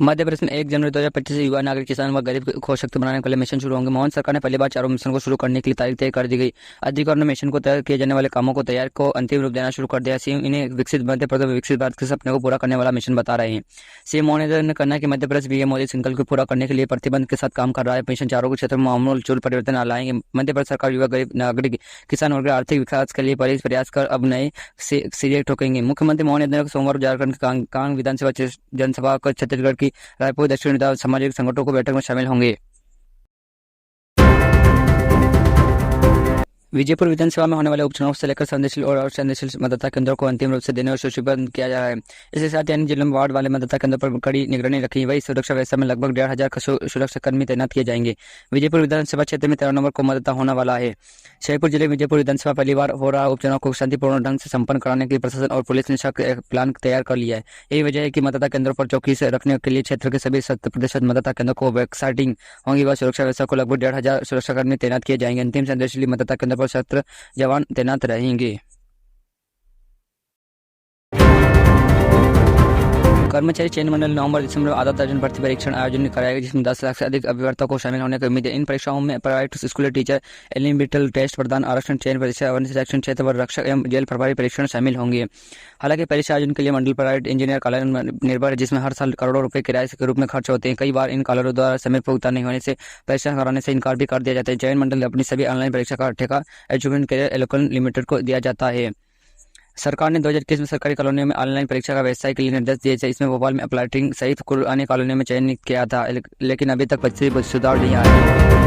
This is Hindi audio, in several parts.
मध्य प्रदेश में 1 जनवरी 2025 से युवा नागरिक किसान व गरीब को सशक्त बनाने के लिए मिशन शुरू होंगे। मोहन सरकार ने पहली बार 4 मिशन को शुरू करने के लिए तारीख तय कर दी गई। अधिकारियों ने मिशन को तैयार किए जाने वाले कामों को तैयार को अंतिम रूप देना शुरू कर दिया। सीएम इन्हें विकसित मध्य प्रदेश विकसित भारत के सपने को पूरा करने वाला मिशन बता रहे हैं। सीएम मोहन ने कहना है कि मध्य प्रदेश पीएम मोदी संकल्प को पूरा करने के लिए प्रतिबंध के साथ काम कर रहा है। मिशन चारों के क्षेत्र में आमूल परिवर्तन लाएंगे। मध्य प्रदेश सरकार युवा गरीब नागरिक किसान वर्ग आर्थिक विकास के लिए प्रयास कर अब नए सिरे ठोकेंगे। मुख्यमंत्री मोहन यादव सोमवार झारखंड कांग विधानसभा जनसभा को छत्तीसगढ़ की रायपुर दक्षिण सामाजिक संगठनों को बैठक में शामिल होंगे। विजयपुर विधानसभा में होने वाले उपचुनाव से लेकर संवेदनशील और संवेदनशील मतदाता केंद्रों को अंतिम रूप से देने और सूचीबद्ध किया जा रहा है। इसके साथ यानी जिलों में वार्ड वाले मतदाता केंद्रों पर कड़ी निगरानी रखी। वही सुरक्षा व्यवस्था में लगभग 1,500 सुरक्षा कर्मी तैनात किए जाएंगे। विजयपुर विधानसभा क्षेत्र में 13 नवंबर को मतदान होने वाला है। शेरपुर जिले में विजयपुर विधानसभा पहली बार हो रहा उपचुनाव को शांतिपूर्ण ढंग से संपन्न कराने के लिए प्रशासन और पुलिस ने सख्त प्लान तैयार कर लिया है। यही वजह है कि मतदाता केंद्रों पर चौकी से रखने के लिए क्षेत्र के सभी 70% मतदाता केंद्रों को वैक्साइटिंग होंगी व सुरक्षा व्यवस्था को लगभग 1,500 सुरक्षाकर्मी तैनात किए जाएंगे। अंतिम संवेदनशील मतदाता केंद्र पर 70 जवान तैनात रहेंगे। कर्मचारी चयन मंडल नवंबर दिसंबर में आधा दर्जन भर्ती परीक्षण आयोजन कराएगा, जिसमें 10 लाख से अधिक अभ्यर्थियों को शामिल होने की उम्मीद है। इन परीक्षाओं में private school teacher, elemental test, प्रदान आरक्षण, चयन परीक्षा, वन सिलेक्शन क्षेत्र व रक्षक एवं जेल प्रभारी परीक्षण शामिल होंगे। हालांकि परीक्षा आयोजन के लिए मंडल प्राइवेट इंजीनियर कॉलेज निर्भर है, जिसमें हर साल करोड़ों रुपए किराए के रूप में खर्च होते हैं। कई बार इन कॉलेजों द्वारा समय पर भुगतान नहीं होने से परीक्षा कराने से इनकार भी कर दिया जाता है। चयन मंडल अपनी सभी ऑनलाइन परीक्षा का ठेका एजुकेशन कैरियर एलोकन लिमिटेड को दिया जाता है। सरकार ने 2021 में सरकारी कॉलोनियों में ऑनलाइन परीक्षा का व्यवसाय के लिए निर्देश दिए थे। इसमें भोपाल में अपलाइटिंग सहित कुल अन्य कॉलोनियों में चयन किया था, लेकिन अभी तक परिस्थिति सुधार नहीं आया।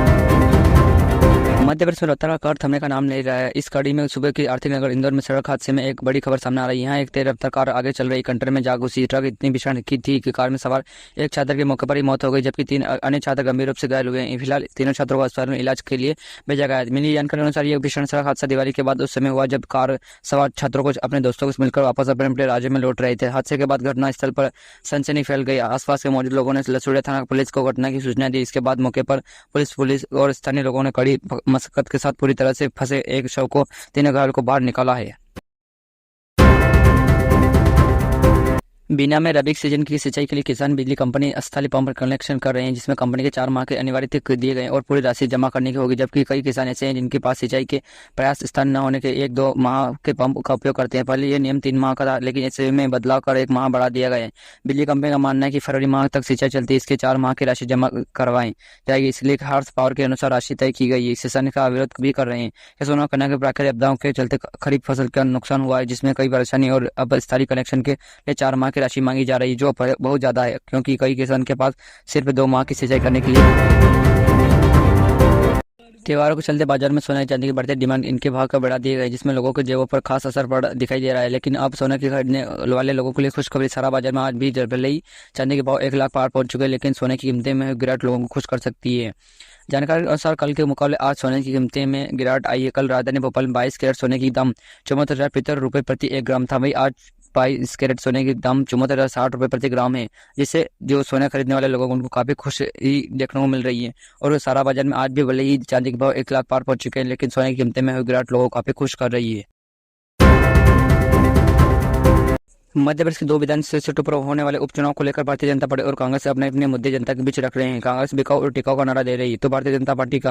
मध्य प्रदेश में लगातार कार थमने का नाम नहीं रहा है। इस कड़ी में सुबह की आर्थिक नगर इंदौर में सड़क हादसे में एक बड़ी खबर सामने आ रही है। यहाँ एक तेज रफ्तार कार आगे चल रही कंटेनर में जा घुसी। ट्रक इतनी भीषण थी कि कार में सवार एक छात्र के मौके पर ही मौत हो गई, जबकि 3 अन्य छात्र गंभीर रूप से घायल हुए हैं। फिलहाल तीनों छात्रों को अस्पताल में इलाज के लिए भेजा गया है। मिली जानकारी अनुसार यह भीषण सड़क हादसा दिवाली के बाद उस समय हुआ जब कार सवार छात्रों को अपने दोस्तों को मिलकर वापस अपने राज्य में लौट रहे थे। हादसे के बाद घटनास्थल पर सनसनी फैल गई। आसपास के मौजूद लोगों ने लसूड़िया थाना पुलिस को घटना की सूचना दी। इसके बाद मौके पर पुलिस और स्थानीय लोगों ने कड़ी मशक्कत के साथ पूरी तरह से फंसे एक शव को 3 घायलों को बाहर निकाला है। बीना में रबी सीजन की सिंचाई के लिए किसान बिजली कंपनी स्थानीय पंप कनेक्शन कर रहे हैं, जिसमें कंपनी के 4 माह के अनिवार्य दिए गए और पूरी राशि जमा करने की होगी। जबकि कई किसान ऐसे हैं जिनके पास सिंचाई के प्रयास स्थान न होने के 1-2 माह के पंप का उपयोग करते हैं। पहले ये नियम 3 माह का था, लेकिन इसे में बदलाव कर 1 माह बढ़ा दिया गया है। बिजली कंपनी का मानना है कि फरवरी माह तक सिंचाई चलती है, इसके 4 माह की राशि जमा करवाई जाएगी, इसलिए हार्स पावर के अनुसार राशि तय की गई है। किसान का विरोध भी कर रहे हैं। किसानों का कहना है कि प्राकृतिक आपदाओं के चलते खरीफ फसल का नुकसान हुआ है, जिसमें कई परेशानी और अब स्थायी कनेक्शन के लिए 4 माह की राशि मांगी जा रही है, जो बहुत ज्यादा है, क्योंकि कई किसान के पास सिर्फ 2 माह की सिंचाई करने के लिए। त्योहारों के चलते बाजार में सोने चांदी की बढ़ती डिमांड इनके भाव का बढ़ा दिए गए, जिसमें लोगों के जेबों पर खास असर पड़ दिखाई दे रहा है। लेकिन अब सोने की खरीदने वाले लोगों के लिए खुशखबरी। सारा बाजार में आज भी भले ही चांदी के भाव 1 लाख पार पहुंच चुके हैं, लेकिन सोने की कीमतें में गिरावट लोगों को खुश कर सकती है। जानकारी के अनुसार कल के मुकाबले आज सोने की कीमतें में गिरावट आई है। कल राजधानी भोपाल में 22 कैरेट सोने की दाम 74,75 रुपये प्रति 1 ग्राम था। वही आज 22 कैरेट सोने की दाम 74,60 रुपये प्रति ग्राम है, जिससे जो सोना खरीदने वाले लोगों को उनको काफी खुश ही देखने को मिल रही है। और सारा बाजार में आज भी भले ही चांदी के भाव 1 लाख पार पहुंच चुके हैं, लेकिन सोने की कीमतें में हुई गिरावट लोगों को काफी खुश कर रही है। मध्य प्रदेश के 2 विधानसभा सीटों पर होने वाले उपचुनाव को लेकर भारतीय जनता पार्टी और कांग्रेस अपने अपने मुद्दे जनता के बीच रख रहे हैं। कांग्रेस बिकाऊ और टिकाऊ का नारा दे रही है, तो भारतीय जनता पार्टी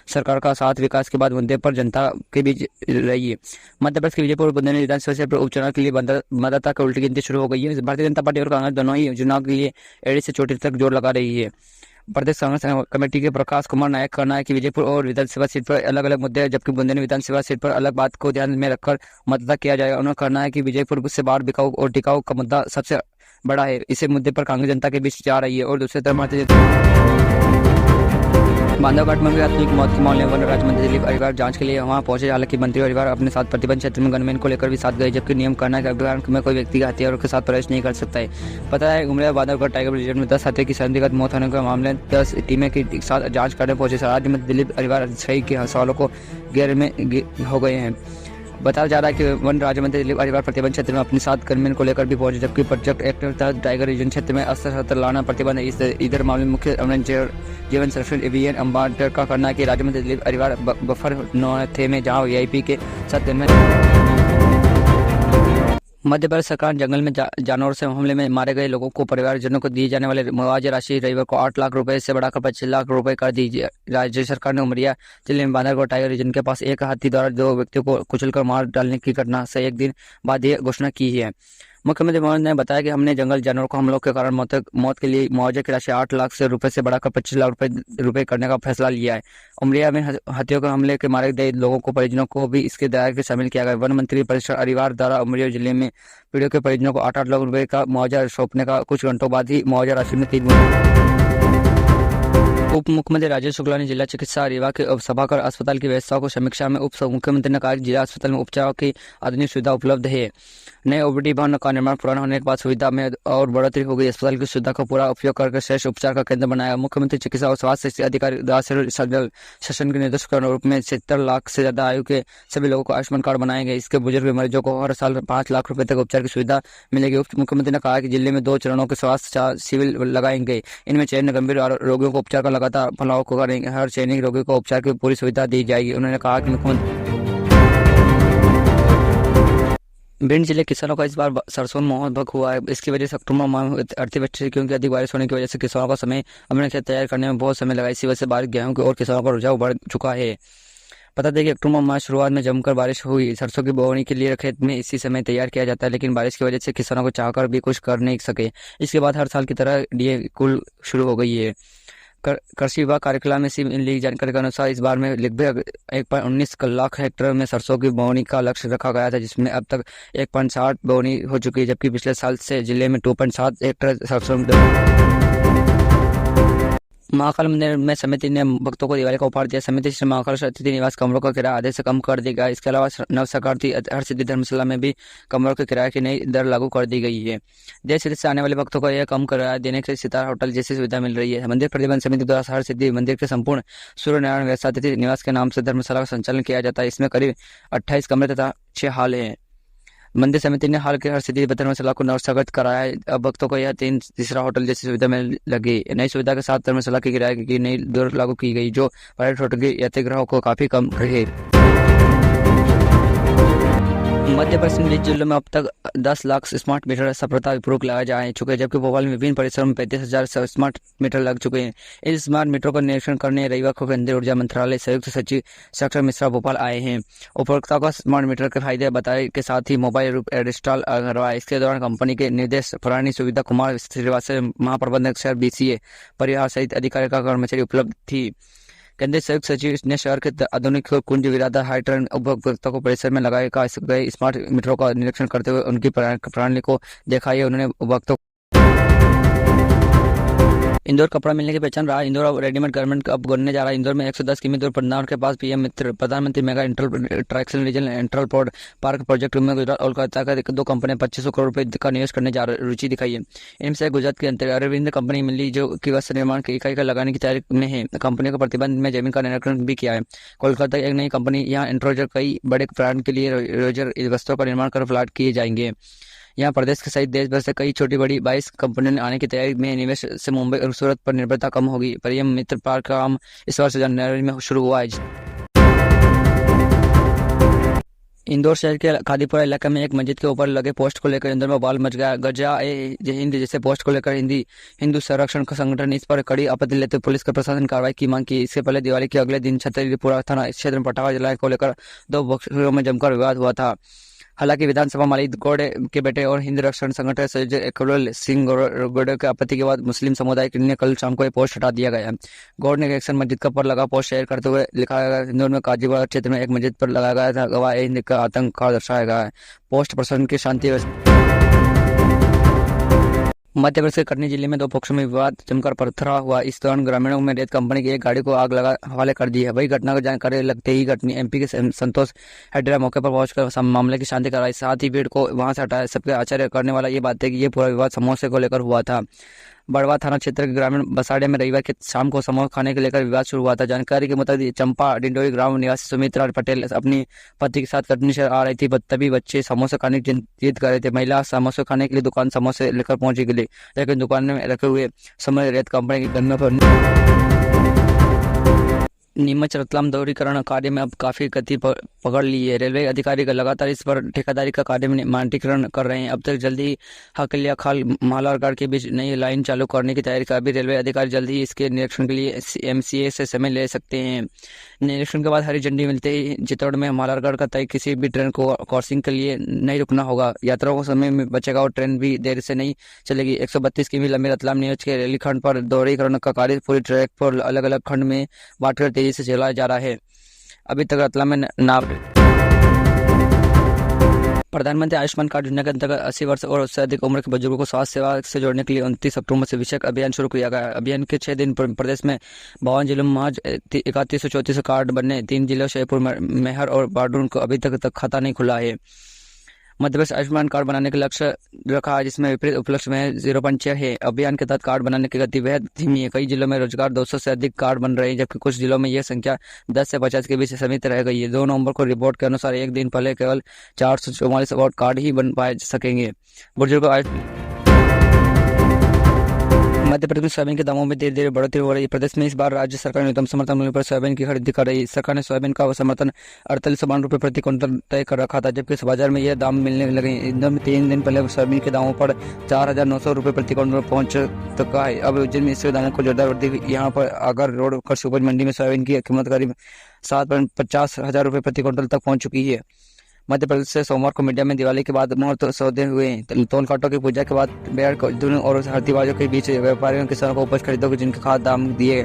सरकार का साथ विकास के बाद मुद्दे पर जनता के बीच रही है। मध्य प्रदेश के विजयपुर बुंदेलखंड विधानसभा सीट पर उपचुनाव के लिए मतदाता की उल्टी गिनती शुरू हो गई है। भारतीय जनता पार्टी और कांग्रेस दोनों ही चुनाव के लिए एड़ी से चोटी तक जोर लगा रही है। प्रदेश कांग्रेस कमेटी के प्रकाश कुमार नायक का कहना है कि विजयपुर और विधानसभा सीट पर अलग अलग मुद्दे हैं, जबकि बुंदेलखंड विधानसभा सीट पर अलग बात को ध्यान में रखकर मतदान किया जाएगा। उन्होंने कहना है कि विजयपुर से बाहर बिकाऊ और टिकाऊ का मुद्दा सबसे बड़ा है। इसे मुद्दे पर कांग्रेस जनता के बीच जा रही है। और दूसरी तरफ भारतीय बांधवघाट में आतंकी की मौत के मामले में वन राज्य मंत्री दिलीप अहिरवार जांच के लिए वहां पहुंचे। हालांकि मंत्री अहिरवार अपने साथ प्रतिबंध क्षेत्र में गनमैन को लेकर भी साथ गए, जबकि नियम करना है कि अभियान में कोई व्यक्ति हथियारों के साथ प्रवेश नहीं कर सकता है। पता है उमरिया बांधवघाट टाइगर रिजर्व में 10 हाथियों की संदिग्ध मौत होने के मामले 10 टीमें के साथ जांच करने पहुंचे। राज्य मंत्री दिलीप अहिरवार सही के सवालों को घेरे में हो गए हैं। बताया जा रहा है कि वन राज्य मंत्री दिलीप अहिरवार प्रतिबंध क्षेत्र में अपने साथ गनमैन को लेकर भी पहुंचे, जबकि प्रोजेक्ट एक्ट के तहत टाइगर रीजन क्षेत्र में अस्त्र शस्त्र लाना प्रतिबंध है। इधर मामले में मुख्य जीवन संरक्षण एवीएन अम्बाडकर का कहना है कि राज्य मंत्री दिलीप अहिरवार बफर 9 थे में जहां वीआईपी के साथ गनमैन मध्य प्रदेश सरकार जंगल में जानवरों से हमले में मारे गए लोगों को परिवारजनों को दिए जाने वाले मुआवजा राशि रविवार को 8 लाख रुपए से बढ़ाकर 25 लाख रुपए कर दी। राज्य सरकार ने उमरिया जिले में बांधरगढ़ टाइगर रीजन के पास एक हाथी द्वारा 2 व्यक्तियों को कुचलकर मार डालने की घटना से एक दिन बाद यह घोषणा की है। मुख्यमंत्री मोहन ने बताया कि हमने जंगल जानवरों को हमलों के कारण मौत के लिए मुआवजे की राशि 8 लाख रुपए से बढ़ाकर 25 लाख रुपए करने का फैसला लिया है। उमरिया में हाथियों के हमले के मारे गए लोगों को परिजनों को भी इसके दायरे में शामिल किया गया। वन मंत्री परिषद अरिवार द्वारा उमरिया जिले में पीड़ितों के परिजनों को 8-8 लाख रुपए का मुआवजा सौंपने का कुछ घंटों बाद ही मुआवजा राशि में 3 उप मुख्यमंत्री राजेश शुक्ला ने जिला चिकित्सा रीवा के सभाकर अस्पताल की व्यवस्थाओं को समीक्षा में उप मुख्यमंत्री ने कहा कि जिला अस्पताल में उपचार की आधुनिक सुविधा उपलब्ध है। नए ओपीडी भवन का निर्माण पुराना होने के बाद सुविधा में और बढ़ोतरी हो गई। अस्पताल की सुविधा का पूरा उपयोग करके श्रेष्ठ उपचार का केंद्र बनाया। मुख्यमंत्री चिकित्सा और स्वास्थ्य अधिकारी दासिर सेशन के निर्देश के रूप में 70 लाख से ज्यादा आयु के सभी लोगों को आयुष्मान कार्ड बनाए गए। इसके बुजुर्ग मरीजों को हर साल 5 लाख रुपए तक उपचार की सुविधा मिलेगी। उप मुख्यमंत्री ने कहा कि जिले में 2 चरणों के स्वास्थ्य शिविर लगाएंगे। इनमें चयनित गंभीर रोगियों को उपचार का लगातार फलाव को करेंगे। हर चयनित रोगी को उपचार की पूरी सुविधा दी जाएगी। उन्होंने कहा कि मुख्यमंत्री भिंड जिले किसानों का इस बार सरसों में मोहभंग हुआ है। इसकी वजह से अक्टूबर माह में अतिवृष्टि क्योंकि अधिक बारिश होने की वजह से किसानों का समय अपने खेत तैयार करने में बहुत समय लगा। इसी वजह से बारिश गेहूं की ओर किसानों का रुझाव बढ़ चुका है। बता दें कि अक्टूबर माह शुरुआत में जमकर बारिश हुई। सरसों की बोवनी के लिए खेत में इसी समय तैयार किया जाता है, लेकिन बारिश की वजह से किसानों को चाहकर भी कुछ कर नहीं सके। इसके बाद हर साल की तरह डीए कुल शुरू हो गई है। कृषि विभाग कार्यशाला में मिली जानकारी के अनुसार इस बार में लगभग 1.19 लाख हेक्टेयर में सरसों की बोवनी का लक्ष्य रखा गया था, जिसमें अब तक 1.60 बोवनी हो चुकी है, जबकि पिछले साल से जिले में 2.7 हेक्टेयर सरसों। महाकाल मंदिर में समिति ने भक्तों को दिवाली का उपहार दिया। समिति श्री महाकाल अतिथि निवास कमरों का किराया आधे से कम कर दी गया। इसके अलावा नव सरकारती हर सिद्धि धर्मशाला में भी कमरों के किराए की नई दर लागू कर दी गई है। देश विदेश से आने वाले भक्तों को यह कम किराया देने से सितारा होटल जैसी सुविधा मिल रही है। मंदिर प्रबंधन समिति द्वारा हर सिद्धि मंदिर के संपूर्ण सूर्य नारायण व्यवस्था अतिथि निवास के नाम से धर्मशाला का संचालन किया जाता है। इसमें करीब 28 कमरे तथा 6 हाल है। मंदिर समिति ने हाल के हर सिद्धि धर्मशाला को नवसर्गित कराया है। अब भक्तों को यह तीसरा होटल जैसी सुविधा मिलने लगी। नई सुविधा के साथ धर्मशाला के किराए की नई दर लागू की गई, जो प्राइवेट होटल के यात्रिगृहों को काफी कम रही। मध्य प्रदेश में जिलों में अब तक 10 लाख स्मार्ट मीटर सफलतापूर्वक लगाए जा चुके हैं, जबकि भोपाल में विभिन्न परिसरों में 35,000 स्मार्ट मीटर लग चुके हैं। इस स्मार्ट मीटरों का निरीक्षण करने रविवार को केंद्रीय ऊर्जा मंत्रालय संयुक्त सचिव साक्षर मिश्रा भोपाल आए हैं। उपभोक्ताओं को स्मार्ट मीटर के फायदे बताए के साथ ही मोबाइल रूप इंस्टॉल करवाए। इसके दौरान कंपनी के निर्देश पुरानी सुविधा कुमार श्रीवास्तव महाप्रबंधक शहर BCA परिवार सहित अधिकारी का कर्मचारी उपलब्ध थी। केंद्रीय संयुक्त सचिव ने शहर के आधुनिक कुंज विरादा हाईटर्न उपभोक्ता को परिसर में लगाए गए स्मार्ट मीटरों का निरीक्षण करते हुए उनकी प्रणाली को देखा है। उन्होंने उपभोक्ताओं इंदौर कपड़ा मिलने की पहचान रहा। इंदौर अब रेडीमेड गारमेंट अब बनने जा रहा है। इंदौर में 110 किमी दूर पन्नार के पास PM मित्र प्रधानमंत्री mega interaction regional enterprise park project में गुजरात और कोलकाता का 2 कंपनियां 2500 करोड़ रुपए का निवेश करने जा रुचि दिखाई है। इनमें से गुजरात के अंतर्गत अरविंद कंपनी मिली, जो कि वस्त्र निर्माण की इकाई का लगाने की तैयारी में है। कंपनी को प्रतिबंध में जमीन का निरीक्षण भी किया है। कोलकाता की एक नई कंपनी यहाँ एंट्रोजर कई बड़े ब्रांड के लिए रोजर वस्त्रों का निर्माण कर फ्लैट किए जाएंगे। यहाँ प्रदेश के सहित देश भर से कई छोटी बड़ी 22 कंपनियों आने की तैयारी में। निवेश से मुंबई और सूरत पर निर्भरता कम होगी। PM मित्र पार्क का काम इस वर्ष जनवरी में शुरू हुआ है। इंदौर शहर के खादीपुरा इलाके में एक मस्जिद के ऊपर लगे पोस्ट को लेकर इंदौर में बवाल मच गया। गजा ए हिंद जैसे पोस्ट को लेकर हिंदू संरक्षण संगठन ने इस पर कड़ी आपत्ति लेते प्रपुलिस का प्रशासन कार्रवाई की मांग की। इससे पहले दिवाली के अगले दिन छतरपुरा थाना क्षेत्र में पटाखा जलाने को लेकर 2 पक्षों में जमकर विवाद हुआ था। हालांकि विधानसभा मालिक गौड़ के बेटे और हिंद रक्षण संगठन संयोजक करुल सिंह गौड़ के आपत्ति के बाद मुस्लिम समुदाय ने कल शाम को यह पोस्ट हटा दिया गया। गौड़ ने एक्शन मस्जिद का पर लगा पोस्ट शेयर करते हुए लिखा गया, इंदौर में काजीपुरा क्षेत्र में एक मस्जिद पर लगाया गया था गवाह हिंद का आतंक का दर्शाया गया है। पोस्ट प्रशासन की शांति मध्य प्रदेश के कटनी जिले में 2 पक्षों में विवाद जमकर पथरा हुआ। इस दौरान ग्रामीणों में रेत कंपनी की एक गाड़ी को आग लगा हवाले कर दी है। वही घटना की जानकारी लगते ही घटनी MP के संतोष हेडरा मौके पर पहुंचकर मामले की शांति कराई, साथ ही भीड़ को वहां से हटाया। सबके आश्चर्य करने वाला ये बात है कि ये पूरा विवाद समोसे को लेकर हुआ था। बड़वा थाना क्षेत्र के ग्रामीण बसाड़े में रविवार के शाम को समोसा खाने को लेकर विवाद शुरू हुआ था। जानकारी के मुताबिक चंपा डिंडोरी ग्राम निवासी सुमित्रा पटेल अपनी पति के साथ कटनी शहर आ रही थी, तभी बच्चे समोसे खाने की जिद कर रहे थे। महिला समोसे खाने के लिए दुकान समोसे लेकर पहुंची गई, लेकिन दुकान में रखे हुए समय रेत कंपनी की गन्नों पर नीमच रतलाम दोहरीकरण कार्य में अब काफी गति पकड़ ली है। रेलवे अधिकारी का लगातार इस पर ठेकेदारी का कार्य में मानकीकरण कर रहे हैं। अब तक जल्दी हकलिया खाल मालारगढ़ के बीच नई लाइन चालू करने की तैयारी कर अभी रेलवे अधिकारी जल्दी ही इसके निरीक्षण के लिए MCA से समय ले सकते हैं। निरीक्षण के बाद हरी झंडी मिलते ही चित्तौड़ में मालारगढ़ का तय किसी भी ट्रेन को क्रॉसिंग के लिए नहीं रुकना होगा। यात्रियों को समय में बचेगा और ट्रेन भी देर से नहीं चलेगी। 132 किमी लंबे रतलाम नीमच के रेलखंड पर दोहरीकरण का कार्य पूरी ट्रैक पर अलग अलग खंड में बांटकर तेजी से चलाया जा रहा है। अभी तक रतलाम में प्रधानमंत्री आयुष्मान कार्ड योजना के अंतर्गत 80 वर्ष और उससे अधिक उम्र के बुजुर्गों को स्वास्थ्य सेवा से जोड़ने के लिए 29 अक्टूबर से विशेष अभियान शुरू किया गया है। अभियान के 6 दिन प्रदेश में 52 जिलों में आज 3134 कार्ड बनने 3 जिलों शेरपुर, मेहर और बारडून को अभी तक खाता नहीं खुला है। मध्य प्रदेश आयुष्मान कार्ड बनाने का लक्ष्य रखा है, जिसमें विपरीत उपलक्ष्य में 0.6 है। अभियान के तहत कार्ड बनाने की गति बेहद धीमी है। कई जिलों में रोजगार 200 से अधिक कार्ड बन रहे हैं, जबकि कुछ जिलों में यह संख्या 10 से 50 के बीच सीमित रह गई है। 2 नवंबर को रिपोर्ट के अनुसार एक दिन पहले केवल 444 अवार्ड कार्ड ही बन पाए सकेंगे। बुजुर्ग मध्य प्रदेश में सोयाबीन के दामों में धीरे धीरे बढ़ोतरी हो रही है। प्रदेश में इस बार राज्य सरकार न्यूनतम समर्थन मूल्य पर सोयाबीन की खरीदी कर रही है। सरकार ने सोयाबीन का समर्थन 48 रुपये प्रति क्विंटल तय कर रखा था, जबकि इस बाजार में यह दाम मिलने लगे। एकदम 3 दिन पहले सोयाबीन के दामों पर 4900 रुपये प्रति क्विंटल पहुंच चुका है। अब उज्जैन में इसके दामों को जोरदार वृद्धि हुई। यहाँ पर आगर रोड कृषि उपज मंडी में सोयाबीन की कीमत करीब 7,50,000 रुपये प्रति क्विंटल तक पहुंच चुकी है। मध्य प्रदेश से सोमवार को मीडिया में दिवाली के बाद मुहूर्त सौदे हुए। तोल कांटों की पूजा के बाद बेड़ और हल्दीबाजों के बीच व्यापारियों किसानों को उपज खरीदों को जिनके खास दाम दिए